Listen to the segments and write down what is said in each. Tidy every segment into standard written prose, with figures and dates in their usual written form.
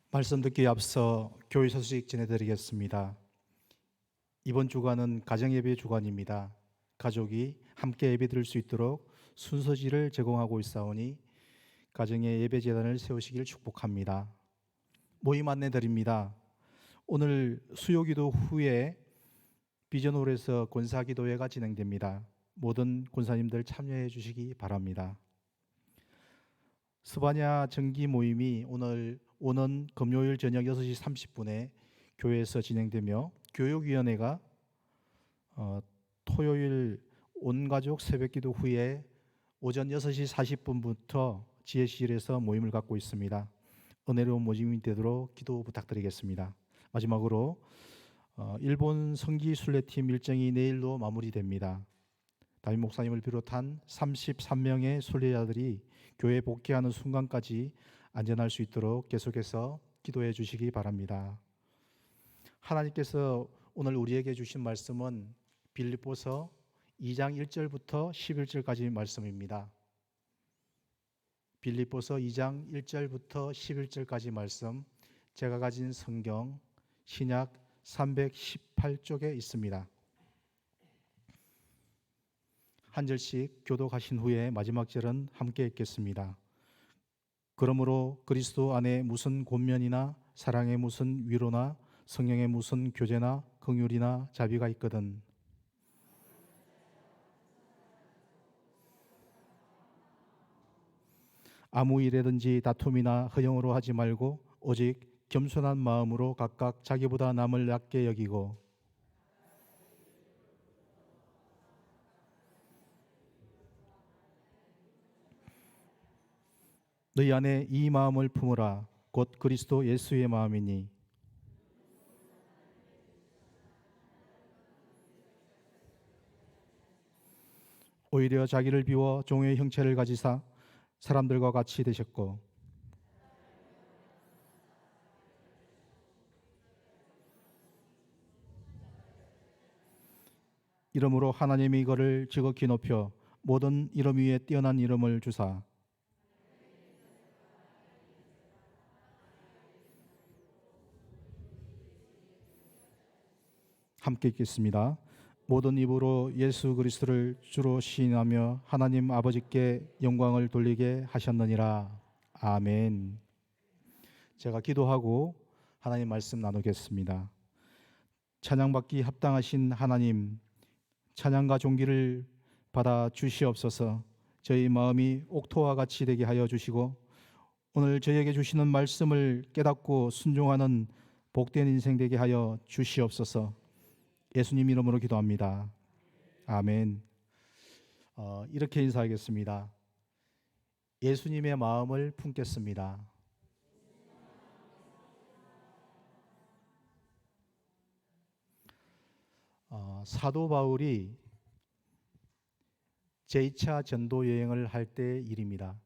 말씀 듣기에 앞서 교회 소식 전해드리겠습니다. 이번 주간은 가정예배 주간입니다. 가족이 함께 예배드릴 수 있도록 순서지를 제공하고 있사오니 가정의 예배재단을 세우시길 축복합니다. 모임 안내 드립니다. 오늘 수요기도 후에 비전홀에서 권사기도회가 진행됩니다. 모든 권사님들 참여해 주시기 바랍니다. 스바냐 정기 모임이 오늘 오는 금요일 저녁 6시 30분에 교회에서 진행되며 교육위원회가 토요일 온가족 새벽기도 후에 오전 6시 40분부터 지혜실에서 모임을 갖고 있습니다. 은혜로운 모임이 되도록 기도 부탁드리겠습니다. 마지막으로 일본 성기 순례팀 일정이 내일로 마무리됩니다. 담임 목사님을 비롯한 33명의 순례자들이 교회에 복귀하는 순간까지 안전할 수 있도록 계속해서 기도해 주시기 바랍니다. 하나님께서 오늘 우리에게 주신 말씀은 빌립보서 2장 1절부터 11절까지 말씀입니다. 빌립보서 2장 1절부터 11절까지 말씀, 제가 가진 성경 신약 318쪽에 있습니다. 한 절씩 교독하신 후에 마지막 절은 함께 읽겠습니다. 그러므로 그리스도 안에 무슨 권면이나 사랑의 무슨 위로나 성령의 무슨 교제나 긍휼이나 자비가 있거든 아무 일에든지 다툼이나 허영으로 하지 말고 오직 겸손한 마음으로 각각 자기보다 남을 낮게 여기고 너희 안에 이 마음을 품으라. 곧 그리스도 예수의 마음이니 오히려 자기를 비워 종의 형체를 가지사 사람들과 같이 되셨고 이러므로 하나님이 이거를 지극히 높여 모든 이름 위에 뛰어난 이름을 주사 함께 읽겠습니다. 모든 입으로 예수 그리스도를 주로 시인하며 하나님 아버지께 영광을 돌리게 하셨느니라. 아멘. 제가 기도하고 하나님 말씀 나누겠습니다. 찬양받기 합당하신 하나님, 찬양과 존귀를 받아 주시옵소서. 저희 마음이 옥토와 같이 되게 하여 주시고 오늘 저희에게 주시는 말씀을 깨닫고 순종하는 복된 인생 되게 하여 주시옵소서. 예수님 이름으로 기도합니다. 아멘. 이렇게 인사하겠습니다. 예수님의 마음을 품겠습니다. 사도 바울이 제2차 전도 여행을 할 때 일입니다.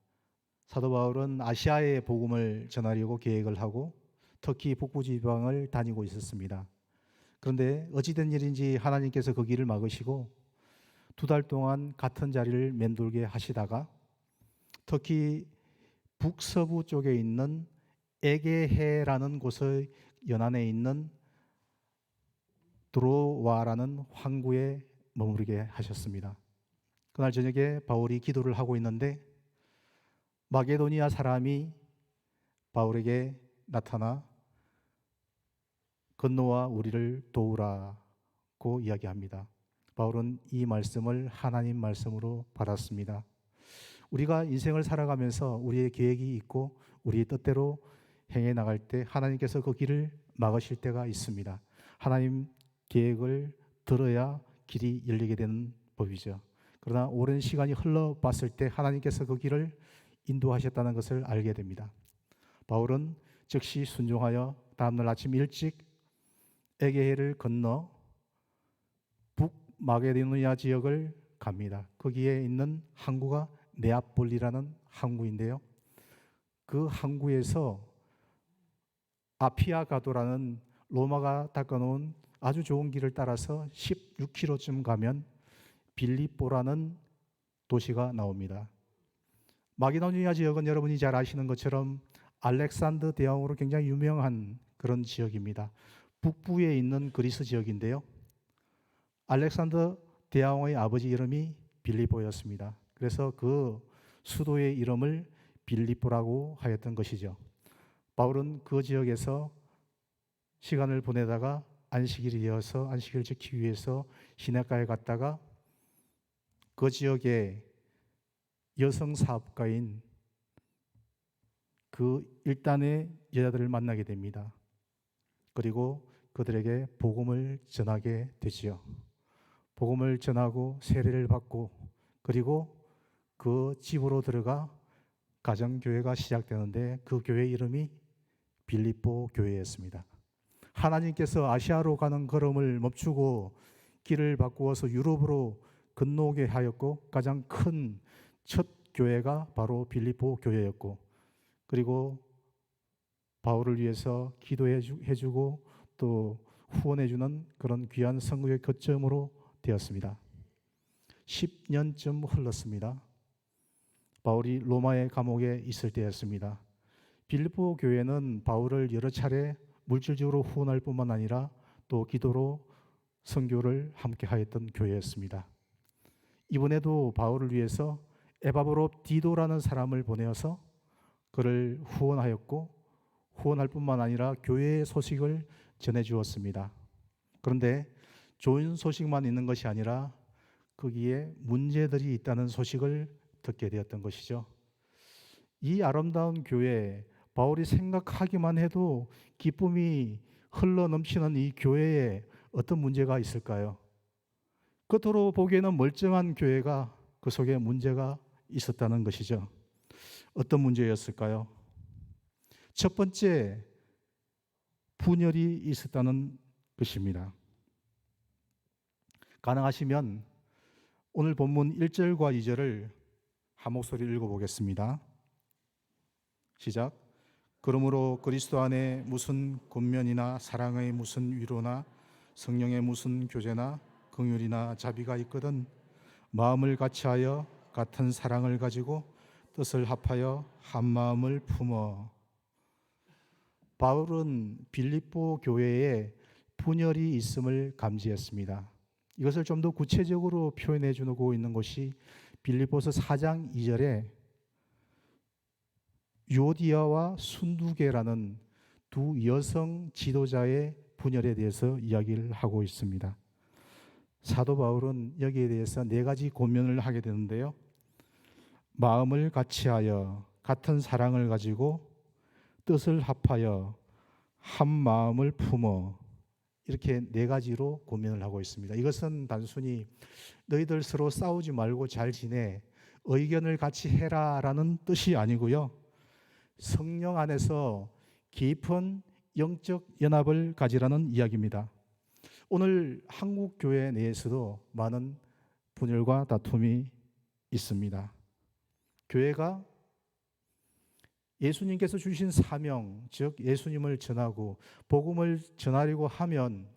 사도 바울은 아시아의 복음을 전하려고 계획을 하고 터키 북부 지방을 다니고 있었습니다. 그런데 어찌된 일인지 하나님께서 그 길을 막으시고 2달 동안 같은 자리를 맴돌게 하시다가 터키 북서부 쪽에 있는 에게해라는 곳의 연안에 있는 드로와라는 항구에 머무르게 하셨습니다. 그날 저녁에 바울이 기도를 하고 있는데 마게도니아 사람이 바울에게 나타나 건너와 우리를 도우라고 이야기합니다. 바울은 이 말씀을 하나님 말씀으로 받았습니다. 우리가 인생을 살아가면서 우리의 계획이 있고 우리의 뜻대로 행해 나갈 때 하나님께서 그 길을 막으실 때가 있습니다. 하나님 계획을 들어야 길이 열리게 되는 법이죠. 그러나 오랜 시간이 흘러봤을 때 하나님께서 그 길을 인도하셨다는 것을 알게 됩니다. 바울은 즉시 순종하여 다음날 아침 일찍 에게해를 건너 북마게도니아 지역을 갑니다. 거기에 있는 항구가 네아폴리라는 항구인데요. 그 항구에서 아피아가도라는 로마가 닦아놓은 아주 좋은 길을 따라서 16km쯤 가면 빌립보라는 도시가 나옵니다. 마게도니아 지역은 여러분이 잘 아시는 것처럼 알렉산더 대왕으로 굉장히 유명한 그런 지역입니다. 북부에 있는 그리스 지역인데요. 알렉산더 대왕의 아버지 이름이 빌립보였습니다. 그래서 그 수도의 이름을 빌립보라고 하였던 것이죠. 바울은 그 지역에서 시간을 보내다가 안식일이 되어서 안식일을 지키기 위해서 시내가에 갔다가 그 지역의 여성 사업가인 그 일단의 여자들을 만나게 됩니다. 그리고 그들에게 복음을 전하게 되지요. 복음을 전하고 세례를 받고 그리고 그 집으로 들어가 가정교회가 시작되는데 그 교회 이름이 빌립보 교회였습니다. 하나님께서 아시아로 가는 걸음을 멈추고 길을 바꾸어서 유럽으로 건너오게 하였고 가장 큰 첫 교회가 바로 빌립보 교회였고 그리고 바울을 위해서 기도해주고 또 후원해주는 그런 귀한 선교의 거점으로 되었습니다. 10년쯤 흘렀습니다. 바울이 로마의 감옥에 있을 때였습니다. 빌립보 교회는 바울을 여러 차례 물질적으로 후원할 뿐만 아니라 또 기도로 선교를 함께 하였던 교회였습니다. 이번에도 바울을 위해서 에바브로 디도라는 사람을 보내어서 그를 후원하였고 후원할 뿐만 아니라 교회의 소식을 전해주었습니다. 그런데 좋은 소식만 있는 것이 아니라 거기에 문제들이 있다는 소식을 듣게 되었던 것이죠. 이 아름다운 교회, 바울이 생각하기만 해도 기쁨이 흘러 넘치는 이 교회에 어떤 문제가 있을까요? 겉으로 보기에는 멀쩡한 교회가 그 속에 문제가 있었다는 것이죠. 어떤 문제였을까요? 첫 번째, 분열이 있었다는 것입니다. 가능하시면 오늘 본문 1절과 2절을 한 목소리 읽어보겠습니다. 시작. 그러므로 그리스도 안에 무슨 권면이나 사랑의 무슨 위로나 성령의 무슨 교제나 긍휼이나 자비가 있거든 마음을 같이하여 같은 사랑을 가지고 뜻을 합하여 한 마음을 품어. 바울은 빌립보 교회에 분열이 있음을 감지했습니다. 이것을 좀 더 구체적으로 표현해 주고 있는 것이 빌립보서 4장 2절에 요디아와 순두계라는 두 여성 지도자의 분열에 대해서 이야기를 하고 있습니다. 사도 바울은 여기에 대해서 네 가지 권면을 하게 되는데요. 마음을 같이하여 같은 사랑을 가지고 뜻을 합하여 한 마음을 품어 이렇게 네 가지로 권면을 하고 있습니다. 이것은 단순히 너희들 서로 싸우지 말고 잘 지내 의견을 같이 해라라는 뜻이 아니고요. 성령 안에서 깊은 영적 연합을 가지라는 이야기입니다. 오늘 한국 교회 내에서도 많은 분열과 다툼이 있습니다. 교회가 예수님께서 주신 사명, 즉 예수님을 전하고 복음을 전하려고 하면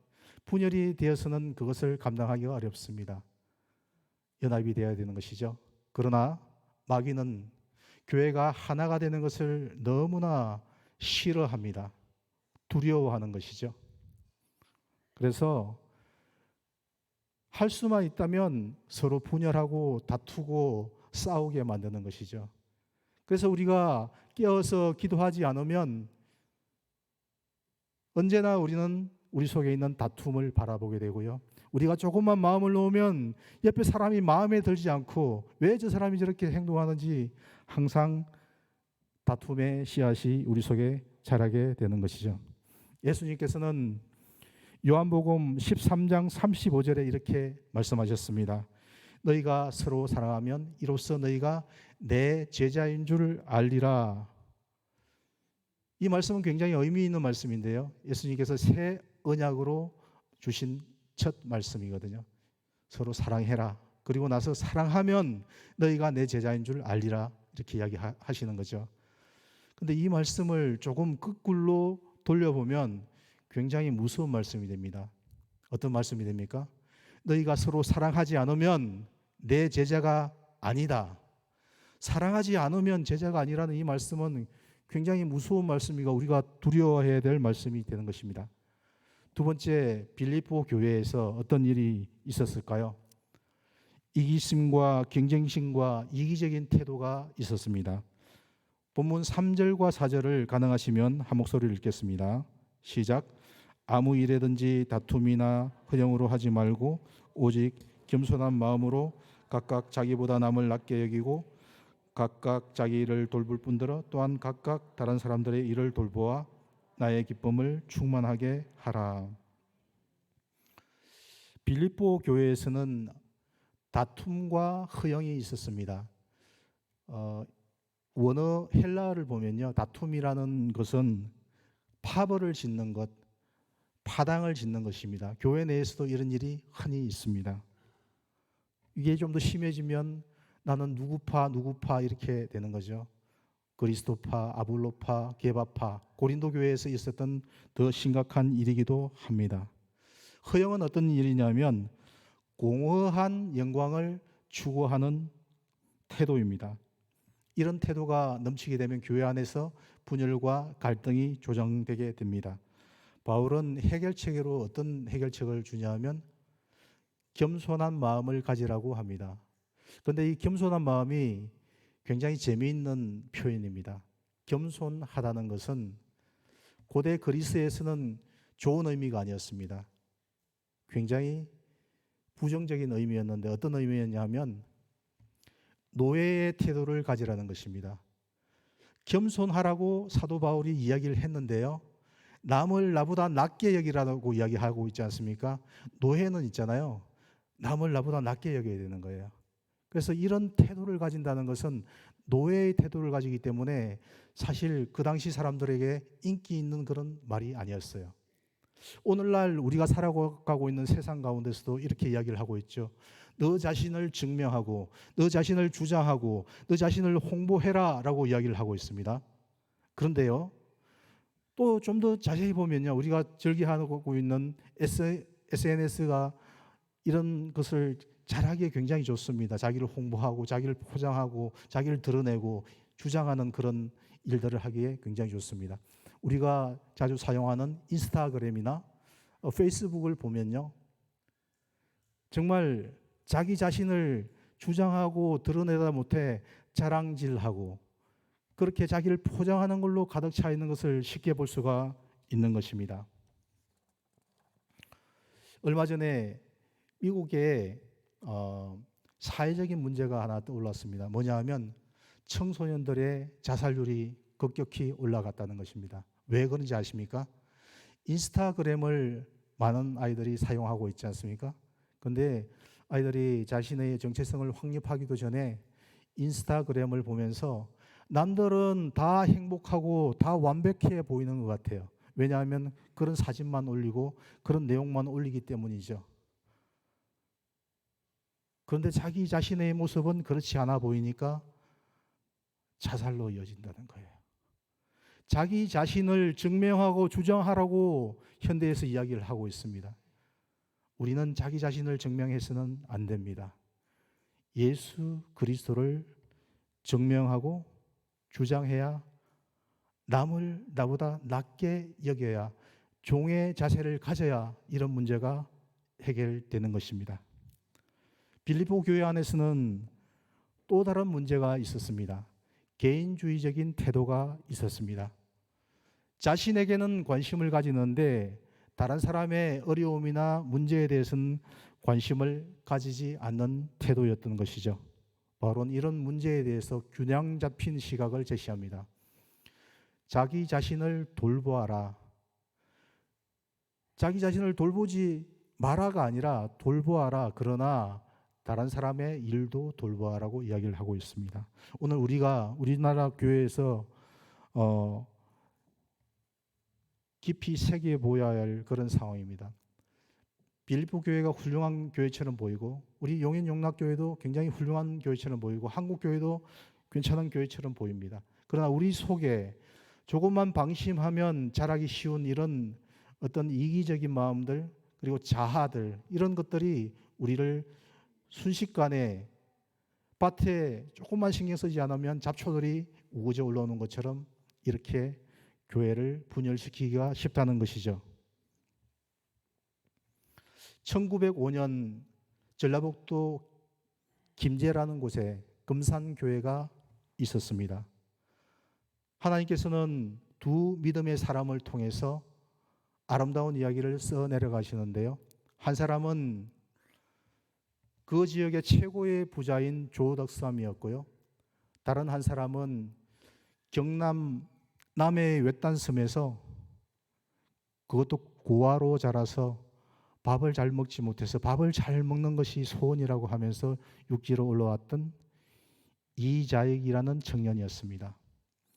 분열이 되어서는 그것을 감당하기가 어렵습니다. 연합이 되어야 되는 것이죠. 그러나 마귀는 교회가 하나가 되는 것을 너무나 싫어합니다. 두려워하는 것이죠. 그래서 할 수만 있다면 서로 분열하고 다투고 싸우게 만드는 것이죠. 그래서 우리가 깨어서 기도하지 않으면 언제나 우리는 우리 속에 있는 다툼을 바라보게 되고요. 우리가 조금만 마음을 놓으면 옆에 사람이 마음에 들지 않고 왜 저 사람이 저렇게 행동하는지 항상 다툼의 씨앗이 우리 속에 자라게 되는 것이죠. 예수님께서는 요한복음 13장 35절에 이렇게 말씀하셨습니다. 너희가 서로 사랑하면 이로써 너희가 내 제자인 줄 알리라. 이 말씀은 굉장히 의미 있는 말씀인데요. 예수님께서 새 언약으로 주신 첫 말씀이거든요. 서로 사랑해라. 그리고 나서 사랑하면 너희가 내 제자인 줄 알리라. 이렇게 이야기하시는 거죠. 근데 이 말씀을 조금 거꾸로 돌려보면 굉장히 무서운 말씀이 됩니다. 어떤 말씀이 됩니까? 너희가 서로 사랑하지 않으면 내 제자가 아니다. 사랑하지 않으면 제자가 아니라는 이 말씀은 굉장히 무서운 말씀이고 우리가 두려워해야 될 말씀이 되는 것입니다. 두 번째, 빌립보 교회에서 어떤 일이 있었을까요? 이기심과 경쟁심과 이기적인 태도가 있었습니다. 본문 3절과 4절을 가능하시면 한 목소리를 읽겠습니다. 시작. 아무 일에든지 다툼이나 허영으로 하지 말고 오직 겸손한 마음으로 각각 자기보다 남을 낮게 여기고 각각 자기 일을 돌볼 뿐더러 또한 각각 다른 사람들의 일을 돌보아 나의 기쁨을 충만하게 하라. 빌립보 교회에서는 다툼과 허영이 있었습니다. 원어 헬라어를 보면요, 다툼이라는 것은 파벌을 짓는 것, 파당을 짓는 것입니다. 교회 내에서도 이런 일이 흔히 있습니다. 이게 좀 더 심해지면 나는 누구파 이렇게 되는 거죠. 그리스도파, 아볼로파, 게바파, 고린도 교회에서 있었던 더 심각한 일이기도 합니다. 허영은 어떤 일이냐면 공허한 영광을 추구하는 태도입니다. 이런 태도가 넘치게 되면 교회 안에서 분열과 갈등이 조장되게 됩니다. 바울은 해결책으로 어떤 해결책을 주냐면 겸손한 마음을 가지라고 합니다. 그런데 이 겸손한 마음이 굉장히 재미있는 표현입니다. 겸손하다는 것은 고대 그리스에서는 좋은 의미가 아니었습니다. 굉장히 부정적인 의미였는데 어떤 의미였냐면 노예의 태도를 가지라는 것입니다. 겸손하라고 사도 바울이 이야기를 했는데요, 남을 나보다 낮게 여기라고 이야기하고 있지 않습니까? 노예는 있잖아요, 남을 나보다 낮게 여겨야 되는 거예요. 그래서 이런 태도를 가진다는 것은 노예의 태도를 가지기 때문에 사실 그 당시 사람들에게 인기 있는 그런 말이 아니었어요. 오늘날 우리가 살아가고 있는 세상 가운데서도 이렇게 이야기를 하고 있죠. 너 자신을 증명하고 너 자신을 주장하고 너 자신을 홍보해라 라고 이야기를 하고 있습니다. 그런데요, 또 좀 더 자세히 보면요, 우리가 즐겨하고 있는 SNS가 이런 것을 잘하기에 굉장히 좋습니다. 자기를 홍보하고 자기를 포장하고 자기를 드러내고 주장하는 그런 일들을 하기에 굉장히 좋습니다. 우리가 자주 사용하는 인스타그램이나 페이스북을 보면요, 정말 자기 자신을 주장하고 드러내다 못해 자랑질하고 그렇게 자기를 포장하는 걸로 가득 차 있는 것을 쉽게 볼 수가 있는 것입니다. 얼마 전에 미국에 사회적인 문제가 하나 떠올랐습니다. 뭐냐 하면 청소년들의 자살률이 급격히 올라갔다는 것입니다. 왜 그런지 아십니까? 인스타그램을 많은 아이들이 사용하고 있지 않습니까? 그런데 아이들이 자신의 정체성을 확립하기도 전에 인스타그램을 보면서 남들은 다 행복하고 다 완벽해 보이는 것 같아요. 왜냐하면 그런 사진만 올리고 그런 내용만 올리기 때문이죠. 그런데 자기 자신의 모습은 그렇지 않아 보이니까 자살로 이어진다는 거예요. 자기 자신을 증명하고 주장하라고 현대에서 이야기를 하고 있습니다. 우리는 자기 자신을 증명해서는 안 됩니다. 예수 그리스도를 증명하고 주장해야, 남을 나보다 낮게 여겨야, 종의 자세를 가져야 이런 문제가 해결되는 것입니다. 빌립보 교회 안에서는 또 다른 문제가 있었습니다. 개인주의적인 태도가 있었습니다. 자신에게는 관심을 가지는데 다른 사람의 어려움이나 문제에 대해서는 관심을 가지지 않는 태도였던 것이죠. 바울은 이런 문제에 대해서 균형 잡힌 시각을 제시합니다. 자기 자신을 돌보아라. 자기 자신을 돌보지 마라가 아니라 돌보아라. 그러나 다른 사람의 일도 돌보아라고 이야기를 하고 있습니다. 오늘 우리가 우리나라 교회에서 깊이 새겨 보아야 할 그런 상황입니다. 빌립보 교회가 훌륭한 교회처럼 보이고 우리 용인용락교회도 굉장히 훌륭한 교회처럼 보이고 한국교회도 괜찮은 교회처럼 보입니다. 그러나 우리 속에 조금만 방심하면 자라기 쉬운 이런 어떤 이기적인 마음들 그리고 자아들 이런 것들이 우리를 순식간에 밭에 조금만 신경 쓰지 않으면 잡초들이 우거져 올라오는 것처럼 이렇게 교회를 분열시키기가 쉽다는 것이죠. 1905년 전라북도 김제라는 곳에 금산교회가 있었습니다. 하나님께서는 두 믿음의 사람을 통해서 아름다운 이야기를 써 내려가시는데요. 한 사람은 그 지역의 최고의 부자인 조덕삼이었고요. 다른 한 사람은 경남 남해의 외딴 섬에서 그것도 고아로 자라서 밥을 잘 먹지 못해서 밥을 잘 먹는 것이 소원이라고 하면서 육지로 올라왔던 이자익이라는 청년이었습니다.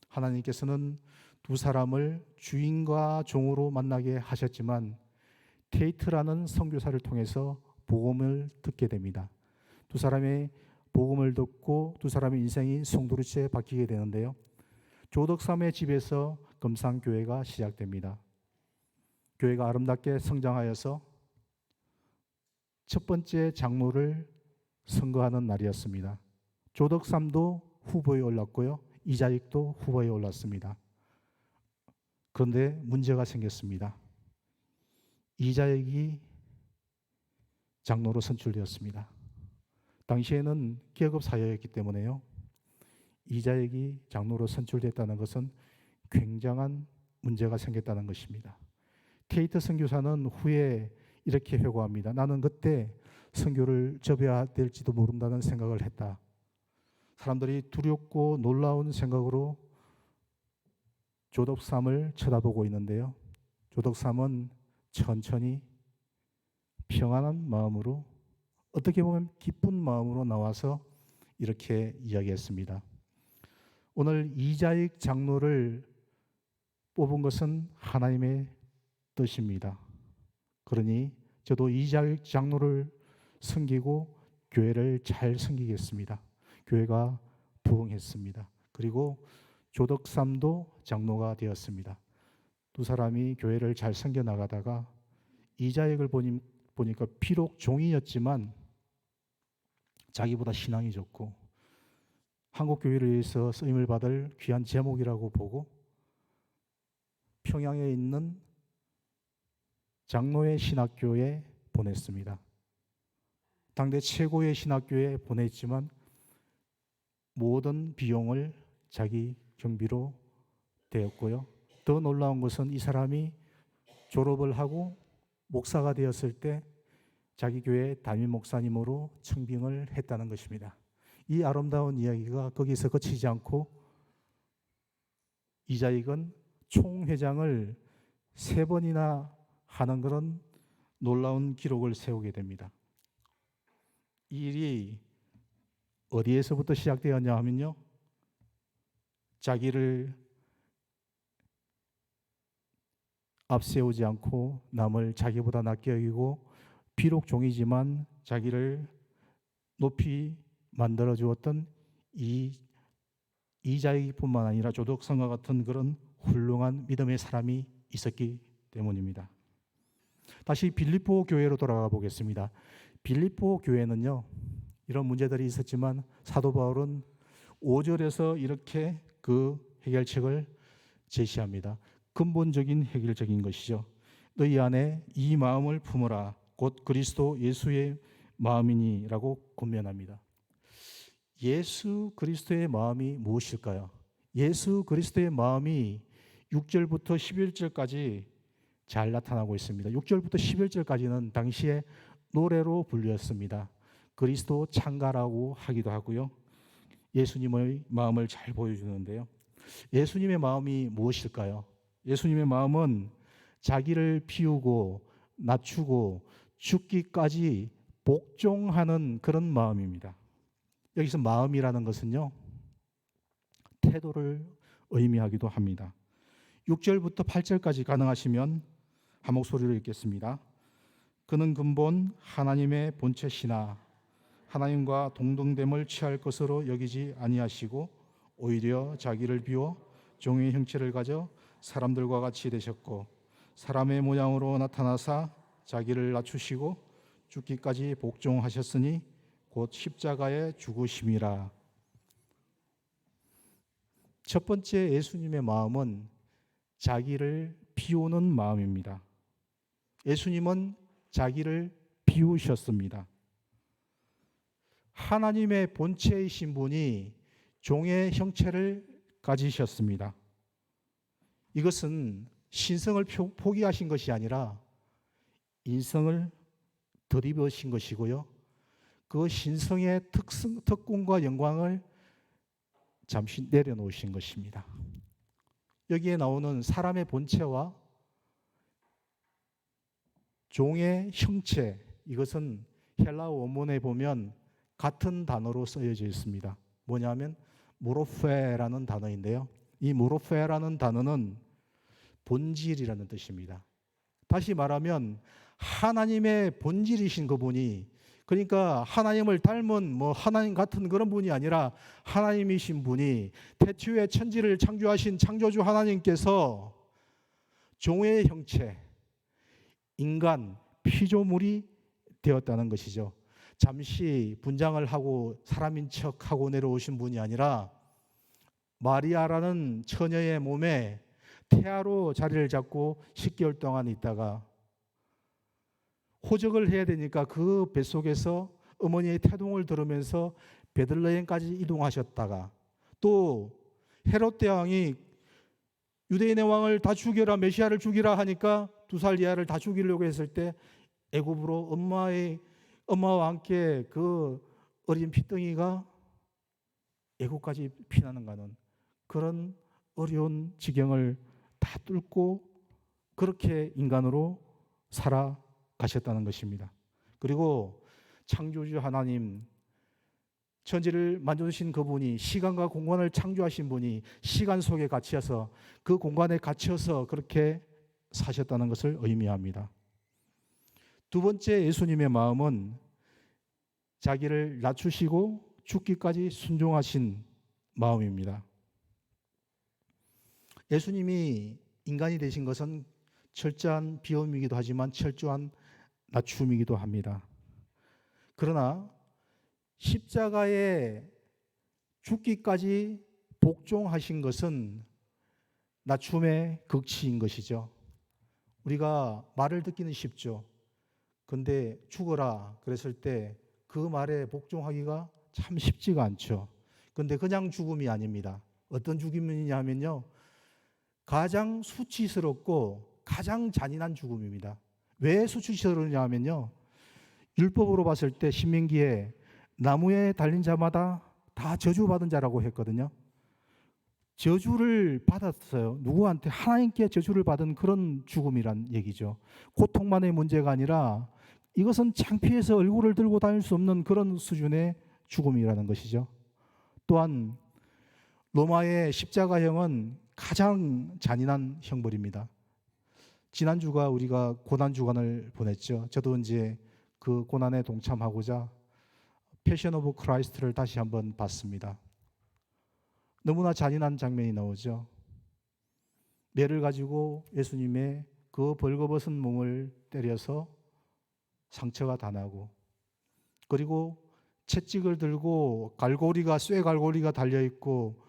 하나님께서는 두 사람을 주인과 종으로 만나게 하셨지만 테이트라는 선교사를 통해서 복음을 듣게 됩니다. 두 사람의 복음을 듣고 두 사람의 인생이 송두리째 바뀌게 되는데요. 조덕삼의 집에서 금산교회가 시작됩니다. 교회가 아름답게 성장하여서 첫 번째 장로를 선거하는 날이었습니다. 조덕삼도 후보에 올랐고요. 이자익도 후보에 올랐습니다. 그런데 문제가 생겼습니다. 이자익이 장로로 선출되었습니다. 당시에는 계급 사회였기 때문에요. 이자익이 장로로 선출됐다는 것은 굉장한 문제가 생겼다는 것입니다. 테이트 선교사는 후에 이렇게 회고합니다. 나는 그때 선교를 접어야 될지도 모른다는 생각을 했다. 사람들이 두렵고 놀라운 생각으로 조덕삼을 쳐다보고 있는데요. 조덕삼은 천천히 평안한 마음으로, 어떻게 보면 기쁜 마음으로 나와서 이렇게 이야기했습니다. 오늘 이자익 장로를 뽑은 것은 하나님의 뜻입니다. 그러니 저도 이자익 장로를 섬기고 교회를 잘 섬기겠습니다. 교회가 부흥했습니다. 그리고 조덕삼도 장로가 되었습니다. 두 사람이 교회를 잘 섬겨 나가다가 이자익을 보니까 비록 종이었지만 자기보다 신앙이 좋고 한국 교회를 위해서 쓰임을 받을 귀한 제목이라고 보고 평양에 있는 장로의 신학교에 보냈습니다. 당대 최고의 신학교에 보냈지만 모든 비용을 자기 경비로 되었고요. 더 놀라운 것은 이 사람이 졸업을 하고 목사가 되었을 때 자기 교회 담임 목사님으로 청빙을 했다는 것입니다. 이 아름다운 이야기가 거기서 그치지 않고 이자익은 총회장을 3번이나 하는 그런 놀라운 기록을 세우게 됩니다. 이 일이 어디에서부터 시작되었냐 하면요. 자기를 앞세우지 않고 남을 자기보다 낮게 여기고 비록 종이지만 자기를 높이 만들어 주었던 이자익뿐만 아니라 조덕삼과 같은 그런 훌륭한 믿음의 사람이 있었기 때문입니다. 다시 빌립보 교회로 돌아가 보겠습니다. 빌립보 교회는요, 이런 문제들이 있었지만 사도 바울은 5절에서 이렇게 그 해결책을 제시합니다. 근본적인 해결적인 것이죠. 너희 안에 이 마음을 품으라. 곧 그리스도 예수의 마음이니라고 권면합니다. 예수 그리스도의 마음이 무엇일까요? 예수 그리스도의 마음이 6절부터 11절까지 잘 나타나고 있습니다. 6절부터 11절까지는 당시에 노래로 불렸습니다. 그리스도 찬가라고 하기도 하고요. 예수님의 마음을 잘 보여주는데요. 예수님의 마음이 무엇일까요? 예수님의 마음은 자기를 비우고 낮추고 죽기까지 복종하는 그런 마음입니다. 여기서 마음이라는 것은요, 태도를 의미하기도 합니다. 6절부터 8절까지 가능하시면 한 목소리로 읽겠습니다. 그는 근본 하나님의 본체시나 하나님과 동등됨을 취할 것으로 여기지 아니하시고 오히려 자기를 비워 종의 형체를 가져 사람들과 같이 되셨고 사람의 모양으로 나타나사 자기를 낮추시고 죽기까지 복종하셨으니 곧 십자가에 죽으심이라. 첫 번째 예수님의 마음은 자기를 비우는 마음입니다. 예수님은 자기를 비우셨습니다. 하나님의 본체이신 분이 종의 형체를 가지셨습니다. 이것은 신성을 포기하신 것이 아니라 인성을 덧입으신 것이고요. 그 신성의 특권과 영광을 잠시 내려놓으신 것입니다. 여기에 나오는 사람의 본체와 종의 형체, 이것은 헬라어 원문에 보면 같은 단어로 쓰여져 있습니다. 뭐냐면 모로페라는 단어인데요. 이 모로페라는 단어는 본질이라는 뜻입니다. 다시 말하면 하나님의 본질이신 그분이, 그러니까 하나님을 닮은 하나님 같은 그런 분이 아니라 하나님이신 분이, 태초에 천지를 창조하신 창조주 하나님께서 종의 형체, 인간, 피조물이 되었다는 것이죠. 잠시 분장을 하고 사람인 척하고 내려오신 분이 아니라 마리아라는 처녀의 몸에 태아로 자리를 잡고 10개월 동안 있다가 호적을 해야 되니까 그 뱃속에서 어머니의 태동을 들으면서 베들레헴까지 이동하셨다가, 또 헤롯 대왕이 유대인의 왕을 다 죽여라, 메시아를 죽이라 하니까 2살 이하를 다 죽이려고 했을 때 애굽으로 엄마와 함께 그 어린 피덩이가 애굽까지 피나는 가는 그런 어려운 지경을 다 뚫고 그렇게 인간으로 살아가셨다는 것입니다. 그리고 창조주 하나님, 천지를 만드신 그분이, 시간과 공간을 창조하신 분이 시간 속에 갇혀서, 그 공간에 갇혀서 그렇게 사셨다는 것을 의미합니다. 두 번째 예수님의 마음은 자기를 낮추시고 죽기까지 순종하신 마음입니다. 예수님이 인간이 되신 것은 철저한 비움이기도 하지만 철저한 낮춤이기도 합니다. 그러나 십자가에 죽기까지 복종하신 것은 낮춤의 극치인 것이죠. 우리가 말을 듣기는 쉽죠. 근데 죽어라 그랬을 때 그 말에 복종하기가 참 쉽지가 않죠. 근데 그냥 죽음이 아닙니다. 어떤 죽음이냐 하면요, 가장 수치스럽고 가장 잔인한 죽음입니다. 왜 수치스러우냐 하면요, 율법으로 봤을 때 신명기에 나무에 달린 자마다 다 저주받은 자라고 했거든요. 저주를 받았어요. 누구한테? 하나님께 저주를 받은 그런 죽음이란 얘기죠. 고통만의 문제가 아니라 이것은 창피해서 얼굴을 들고 다닐 수 없는 그런 수준의 죽음이라는 것이죠. 또한 로마의 십자가형은 가장 잔인한 형벌입니다. 지난주가 우리가 고난주간을 보냈죠. 저도 이제 그 고난에 동참하고자 패션 오브 크라이스트를 다시 한번 봤습니다. 너무나 잔인한 장면이 나오죠. 매를 가지고 예수님의 그 벌거벗은 몸을 때려서 상처가 다 나고, 그리고 채찍을 들고 쇠갈고리가 달려있고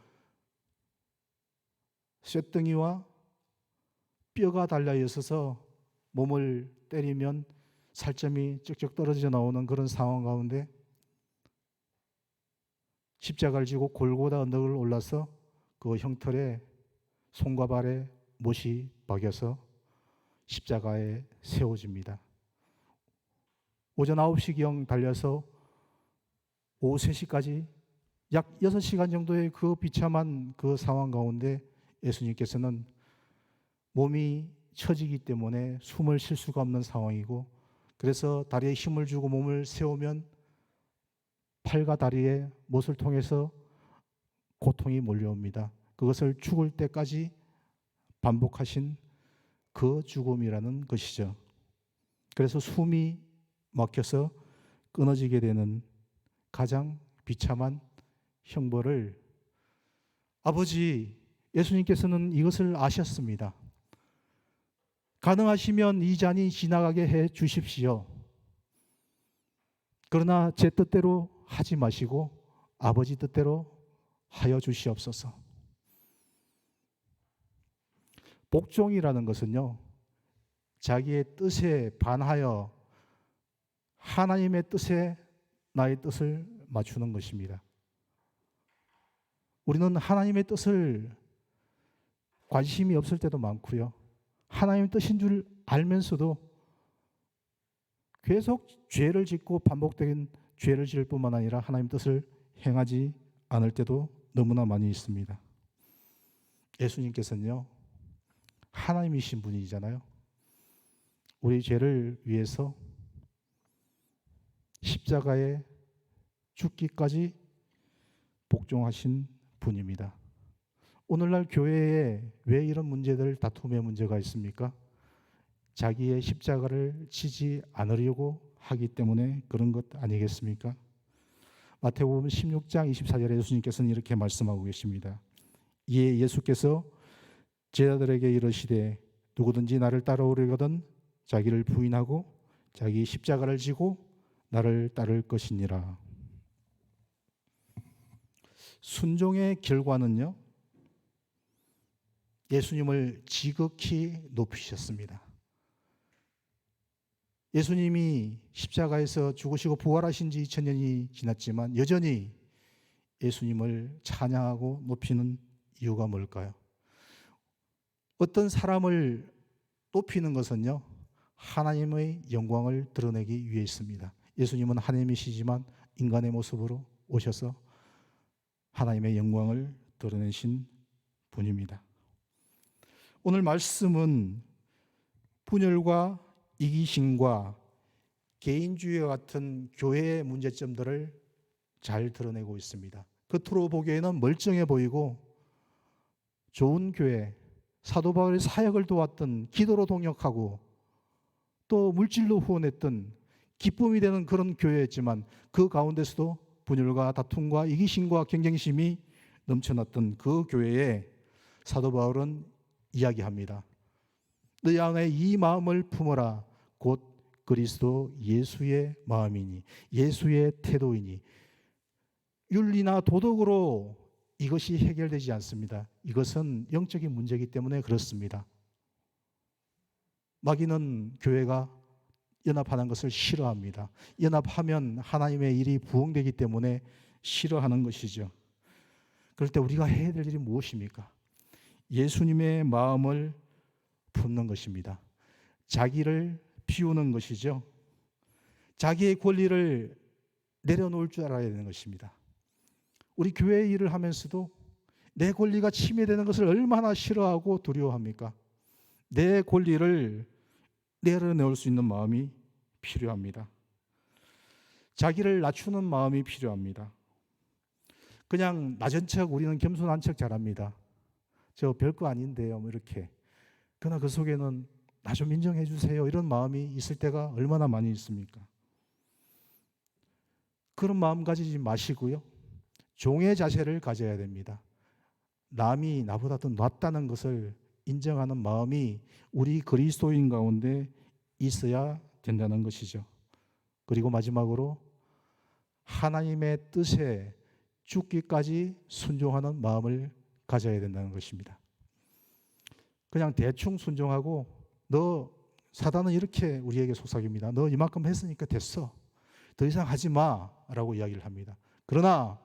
쇠덩이와 뼈가 달려있어서 몸을 때리면 살점이 쭉쭉 떨어져 나오는 그런 상황 가운데 십자가를 지고 골고다 언덕을 올라서 그 형털에 손과 발에 못이 박여서 십자가에 세워집니다. 오전 9시경 달려서 오후 3시까지 약 6시간 정도의 그 비참한 그 상황 가운데 예수님께서는 몸이 처지기 때문에 숨을 쉴 수가 없는 상황이고, 그래서 다리에 힘을 주고 몸을 세우면 팔과 다리에 못을 통해서 고통이 몰려옵니다. 그것을 죽을 때까지 반복하신 그 죽음이라는 것이죠. 그래서 숨이 막혀서 끊어지게 되는 가장 비참한 형벌을 아버지 예수님께서는 이것을 아셨습니다. 가능하시면 이 잔이 지나가게 해 주십시오. 그러나 제 뜻대로 하지 마시고 아버지 뜻대로 하여 주시옵소서. 복종이라는 것은요, 자기의 뜻에 반하여 하나님의 뜻에 나의 뜻을 맞추는 것입니다. 우리는 하나님의 뜻을 관심이 없을 때도 많고요. 하나님의 뜻인 줄 알면서도 계속 죄를 짓고 반복적인 죄를 지을 뿐만 아니라 하나님의 뜻을 행하지 않을 때도 너무나 많이 있습니다. 예수님께서는요, 하나님이신 분이잖아요. 우리 죄를 위해서 십자가에 죽기까지 복종하신 분입니다. 오늘날 교회에 왜 이런 문제들, 다툼의 문제가 있습니까? 자기의 십자가를 지지 않으려고 하기 때문에 그런 것 아니겠습니까? 마태복음 16장 24절에 예수님께서는 이렇게 말씀하고 계십니다. 이에 예수께서 제자들에게 이르시되 누구든지 나를 따라오려거든 자기를 부인하고 자기 십자가를 지고 나를 따를 것이니라. 순종의 결과는요, 예수님을 지극히 높이셨습니다. 예수님이 십자가에서 죽으시고 부활하신 지 2000년이 지났지만 여전히 예수님을 찬양하고 높이는 이유가 뭘까요? 어떤 사람을 높이는 것은요, 하나님의 영광을 드러내기 위해 있습니다. 예수님은 하나님이시지만 인간의 모습으로 오셔서 하나님의 영광을 드러내신 분입니다. 오늘 말씀은 분열과 이기심과 개인주의와 같은 교회의 문제점들을 잘 드러내고 있습니다. 겉으로 보기에는 멀쩡해 보이고 좋은 교회, 사도 바울의 사역을 도왔던, 기도로 동역하고 또 물질로 후원했던 기쁨이 되는 그런 교회였지만 그 가운데서도 분열과 다툼과 이기심과 경쟁심이 넘쳐났던 그 교회에 사도 바울은 이야기합니다. 너희 안에 이 마음을 품어라. 곧 그리스도 예수의 마음이니, 예수의 태도이니. 윤리나 도덕으로 이것이 해결되지 않습니다. 이것은 영적인 문제이기 때문에 그렇습니다. 마귀는 교회가 연합하는 것을 싫어합니다. 연합하면 하나님의 일이 부흥되기 때문에 싫어하는 것이죠. 그럴 때 우리가 해야 될 일이 무엇입니까? 예수님의 마음을 품는 것입니다. 자기를 비우는 것이죠. 자기의 권리를 내려놓을 줄 알아야 되는 것입니다. 우리 교회 일을 하면서도 내 권리가 침해되는 것을 얼마나 싫어하고 두려워합니까? 내 권리를 내려놓을 수 있는 마음이 필요합니다. 자기를 낮추는 마음이 필요합니다. 그냥 낮은 척, 우리는 겸손한 척 잘합니다. 저 별거 아닌데요, 뭐 이렇게. 그러나 그 속에는 나 좀 인정해 주세요, 이런 마음이 있을 때가 얼마나 많이 있습니까? 그런 마음 가지지 마시고요, 종의 자세를 가져야 됩니다. 남이 나보다 더 낫다는 것을 인정하는 마음이 우리 그리스도인 가운데 있어야 된다는 것이죠. 그리고 마지막으로 하나님의 뜻에 죽기까지 순종하는 마음을 가져야 된다는 것입니다. 그냥 대충 순종하고 너 사단은 이렇게 우리에게 속삭입니다. 너 이만큼 했으니까 됐어. 더 이상 하지 마라고 이야기를 합니다. 그러나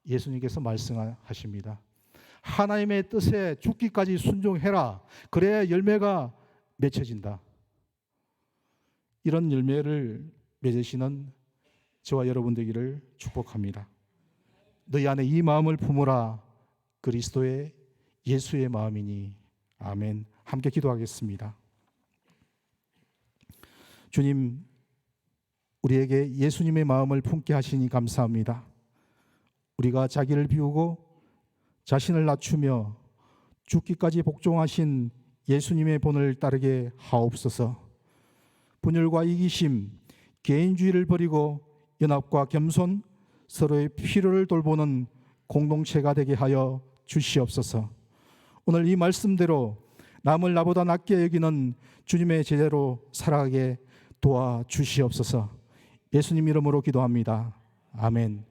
예수님께서 말씀하십니다. 하나님의 뜻에 죽기까지 순종해라. 그래야 열매가 맺혀진다. 이런 열매를 맺으시는 저와 여러분 되기를 축복합니다. 너희 안에 이 마음을 품으라. 그리스도의 예수의 마음이니. 아멘. 함께 기도하겠습니다. 주님, 우리에게 예수님의 마음을 품게 하시니 감사합니다. 우리가 자기를 비우고 자신을 낮추며 죽기까지 복종하신 예수님의 본을 따르게 하옵소서. 분열과 이기심, 개인주의를 버리고 연합과 겸손, 서로의 필요를 돌보는 공동체가 되게 하여 주시옵소서. 오늘 이 말씀대로 남을 나보다 낫게 여기는 주님의 제자로 살아가게 도와주시옵소서. 예수님 이름으로 기도합니다. 아멘.